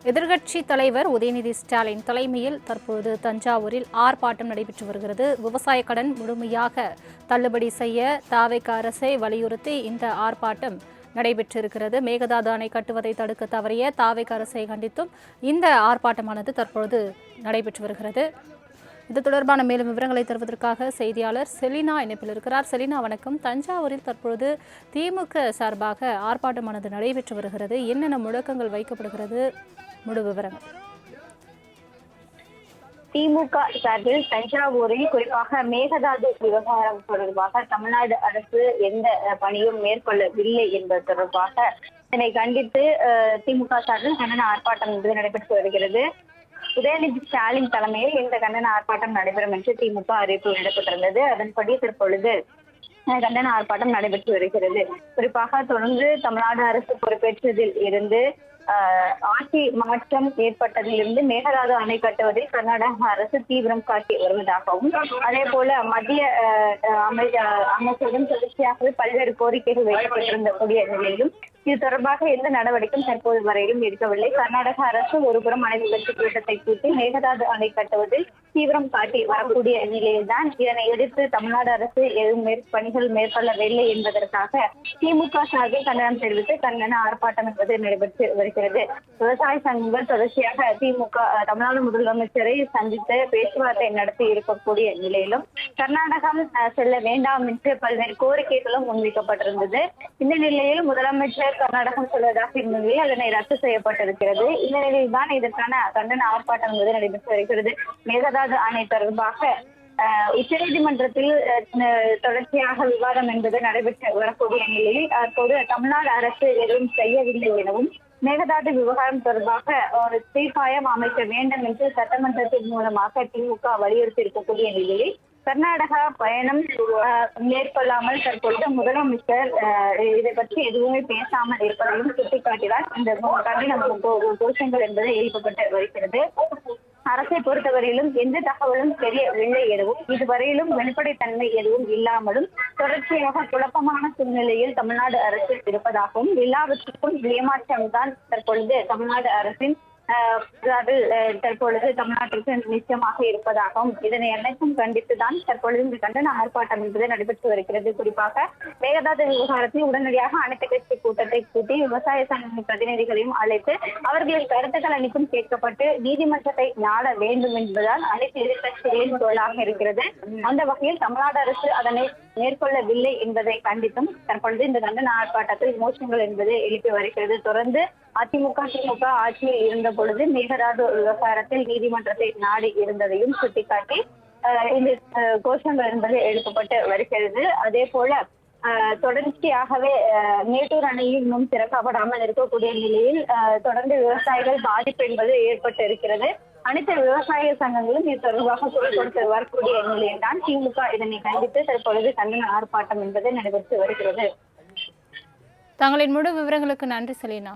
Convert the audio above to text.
எதிர்க்கட்சி தலைவர் உதயநிதி ஸ்டாலின் தலைமையில் தற்போது தஞ்சாவூரில் ஆர்ப்பாட்டம் நடைபெற்று வருகிறது. விவசாய கடன் முழுமையாக தள்ளுபடி செய்ய தாவேகா அரசை வலியுறுத்தி இந்த ஆர்ப்பாட்டம் நடைபெற்றிருக்கிறது. மேகதாது அணை கட்டுவதை தடுக்க தவறிய தாவேகா அரசை கண்டித்தும் இந்த ஆர்ப்பாட்டமானது தற்பொழுது நடைபெற்று வருகிறது. இது தொடர்பான மேலும் விவரங்களை தருவதற்காக செய்தியாளர் செலினா இணைப்பில் இருக்கிறார். செலினா, வணக்கம். தஞ்சாவூரில் தற்பொழுது திமுக சார்பாக ஆர்ப்பாட்டமானது நடைபெற்று வருகிறது. என்னென்ன முழக்கங்கள் வைக்கப்படுகிறது? முழு விவரங்கள். திமுக சார்பில் தஞ்சாவூரில் குறிப்பாக மேகதாது விவகாரம் தொடர்பாக தமிழ்நாடு அரசு எந்த பணியும் மேற்கொள்ளவில்லை என்பது தொடர்பாக இதனை கண்டித்து திமுக சார்பில் கண்டன ஆர்ப்பாட்டம் என்பது நடைபெற்று வருகிறது. உதயநிதி ஸ்டாலின் தலைமையில் இந்த கண்டன ஆர்ப்பாட்டம் நடைபெறும் என்று திமுக அறிவிப்பு வெளியிடப்பட்டிருந்தது. அதன்படி தற்பொழுது கண்டன ஆர்ப்பாட்டம் நடைபெற்று வருகிறது. குறிப்பாக தொடர்ந்து தமிழ்நாடு அரசு பொறுப்பேற்றதில் இருந்து ஆட்சி மாற்றம் ஏற்பட்டதிலிருந்து மேகதாது அணை கட்டுவதில் கர்நாடக அரசு தீவிரம் காட்டி வருவதாகவும், அதே போல மத்திய அமைச்சரிடம் தொடர்ச்சியாகவே பல்வேறு கோரிக்கைகள் வைக்கப்பட்டிருந்த கூடிய நிலையிலும் இது தொடர்பாக எந்த நடவடிக்கையும் தற்போது வரையிலும் எடுக்கவில்லை. கர்நாடக அரசு ஒருபுறம் அனைத்து கட்சி கூட்டத்தை கூட்டி மேகதாது அணை கட்டுவதில் தீவிரம் காட்டி வரக்கூடிய நிலையில்தான் இதனை எதிர்த்து தமிழ்நாடு அரசு எதுவும் பணிகள் மேற்கொள்ளவில்லை என்பதற்காக திமுக சார்பில் கண்டனம் தெரிவித்து கண்டன ஆர்ப்பாட்டம் என்பது நடைபெற்று வருகிறது. விவசாய சங்கங்கள் தொடர்ச்சியாக திமுக தமிழ்நாடு முதலமைச்சரை சந்தித்து பேச்சுவார்த்தை நடத்தி இருக்கக்கூடிய நிலையிலும் கர்நாடகம் செல்ல வேண்டாம் என்று பல்வேறு கோரிக்கைகளும் முன்வைக்கப்பட்டிருந்தது. இந்த நிலையில் முதலமைச்சர் கர்நாடகம் செல்வதாக இருந்த நிலையில் அதனை ரத்து செய்யப்பட்டிருக்கிறது. இந்த நிலையில் தான் இதற்கான கண்டன ஆர்ப்பாட்டம் என்பது நடைபெற்று வருகிறது. மேகதாது அணை தொடர்பாக உச்சநீதிமன்றத்தில் தொடர்ச்சியாக விவாதம் என்பது நடைபெற்று வரக்கூடிய நிலையில் தற்போது தமிழ்நாடு அரசு எதுவும் செய்யவில்லை எனவும், மேகதாது விவகாரம் தொடர்பாக ஒரு தீர்ப்பாயம் அமைக்க வேண்டும் என்று சட்டமன்றத்தின் மூலமாக திமுக வலியுறுத்தி இருக்கக்கூடிய நிலையில் கர்நாடகா பயணம் மேற்கொள்ளாமல் தற்பொழுது முதலமைச்சர் இதை பற்றி எதுவுமே பேசாமல் இருப்பதையும் சுட்டிக்காட்டினார். இந்த கண்டன கோஷங்கள் என்பது எழுப்பப்பட்டு வருகிறது. அரசை பொறுத்தவரையிலும் எந்த தகவலும் தெரியவில்லை எனவும், இதுவரையிலும் வெளிப்படைத்தன்மை எதுவும் இல்லாமலும் தொடர்ச்சியாக குழப்பமான சூழ்நிலையில் தமிழ்நாடு அரசு இருப்பதாகவும், எல்லாவற்றுக்கும் ஏமாற்றம்தான் தற்பொழுது தமிழ்நாடு அரசின் தற்பொழுது தமிழ்நாட்டிற்கு நிச்சயமாக இருப்பதாகவும், இதனை அனைத்தும் கண்டித்துதான் தற்பொழுது இந்த கண்டன ஆர்ப்பாட்டம் என்பது நடைபெற்று வருகிறது. குறிப்பாக மேகதாது விவகாரத்தில் உடனடியாக அனைத்து கட்சி கூட்டத்தை கூட்டி விவசாய சங்க பிரதிநிதிகளையும் அழைத்து அவர்களின் கருத்துக்கள் அனைத்தும் கேட்கப்பட்டு நீதிமன்றத்தை நாட வேண்டும் என்பதால் அனைத்து எதிர்கட்சிகளின் குரலாக இருக்கிறது. அந்த வகையில் தமிழ்நாடு அரசு அதனை மேற்கொள்ளவில்லை என்பதை கண்டித்தும் தற்பொழுது இந்த கண்டன ஆர்ப்பாட்டத்தில் விமர்சனங்கள் என்பது எழுப்பி வருகிறது. தொடர்ந்து அதிமுக திமுக ஆட்சியில் இருந்த பொழுது மேகதாது விவகாரத்தில் நீதிமன்றத்தை நாடி இருந்ததையும் சுட்டிக்காட்டி இந்த கோஷங்கள் என்பது எழுப்பப்பட்டு வருகிறது. அதே போல தொடர்ச்சியாகவே மேட்டூர் அணையில் இன்னும் திறக்கப்படாமல் இருக்கக்கூடிய நிலையில் தொடர்ந்து விவசாயிகள் பாதிப்பு என்பது ஏற்பட்டு இருக்கிறது. அனைத்து விவசாய சங்கங்களும் இது தொடர்பாக குரல் கொடுத்து வரக்கூடிய நிலையில் தான் திமுக இதனை கண்டித்து தற்பொழுது கண்டன ஆர்ப்பாட்டம் என்பது நடைபெற்று வருகிறது. தங்களின் முழு விவரங்களுக்கு நன்றி செலினா.